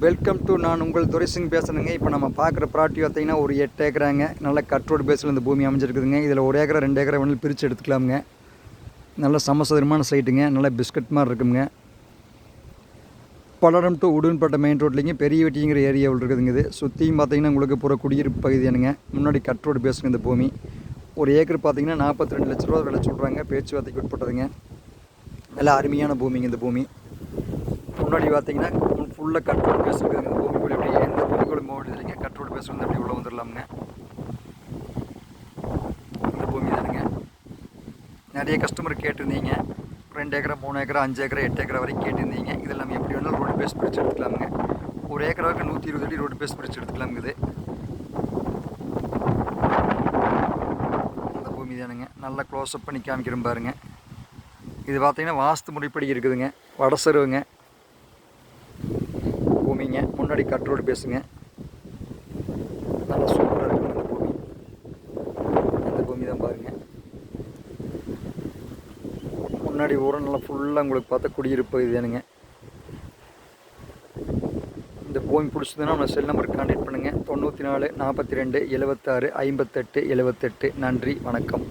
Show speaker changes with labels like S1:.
S1: Welcome to நான் உங்கள் துரைசிங் பேசுகிறேங்க. இப்போ நம்ம பார்க்குற ப்ராப்பர்ட்டி பார்த்தீங்கன்னா ஒரு 8 ஏக்கராங்க. நல்ல கட் ரோடு பேஸில் இந்த பூமி அமைஞ்சிருக்குதுங்க. இதில் 1 ஏக்கரா 2 ஏக்கரா வேணாலும் பிரித்து எடுத்துக்கலாமுங்க. நல்ல சமசதுரமான சைட்டுங்க. நல்ல பிஸ்கட் மாதிரி இருக்குங்க. பல்லடம் டு உடுன்பேட்டை மெயின் ரோட்லேங்க பெரிய வெட்டிங்கிற ஏரியாவில் இருக்குதுங்க. இது சுற்றியும் பார்த்தீங்கன்னா உங்களுக்கு பூரா குடியிருப்பு பகுதியானுங்க. முன்னாடி கட் ரோடு பேஸுங்க இந்த பூமி. ஒரு ஏக்கர் பார்த்தீங்கன்னா 42 லட்ச ரூபா விலை சொல்கிறாங்க. பேச்சுவார்த்தைக்கு உட்பட்டதுங்க. நல்ல அருமையான பூமிங்க இந்த பூமி. முன்னாடி பார்த்தீங்கன்னா ஃபுல்லாக கட் ரோடு பேஸ் இருக்குதுங்க. இந்த பூமிக்குள்ளே எப்படி எந்த பூமிக்குள்ளே போகிறது இல்லைங்க. கட் ரோடு பேஸ் வந்து அப்படி உள்ளே வந்துடலாமுங்க. இந்த பூமி தானுங்க. நிறைய கஸ்டமர் கேட்டிருந்தீங்க. 2 ஏக்கரா 3 ஏக்கரா 5 ஏக்கரா 8 ஏக்கரா வரைக்கும் கேட்டிருந்தீங்க. இதில் நம்ம எப்படி வேணாலும் ரோடு பேஸ் பிரித்து எடுத்துக்கலாமுங்க. ஒரு ஏக்கராவுக்கு 120 அடி ரோடு பேஸ் பிரித்து எடுத்துக்கலாமுங்க. இந்த பூமி தானுங்க. நல்லா க்ளோஸ்அப் பண்ணி காமிக்கிறோம் பாருங்க. இது பார்த்தீங்கன்னா வாஸ்து முறைப்படி இருக்குதுங்க. வடசருவுங்க பூமிங்க. முன்னாடி கட் ரோடு பேசுங்க. நல்லா சூப்பராக இருக்குங்க இந்த பூமி. இந்த பூமி தான் பாருங்கள். முன்னாடி ஊரம் நல்லா ஃபுல்லாக உங்களுக்கு பார்த்தா குடியிருப்பு இதுதானுங்க. இந்த பூமி பிடிச்சதுன்னா நம்ம செல் நம்பருக்கு கான்டாக்ட் பண்ணுங்கள். 94 42 76 58 78. நன்றி, வணக்கம்.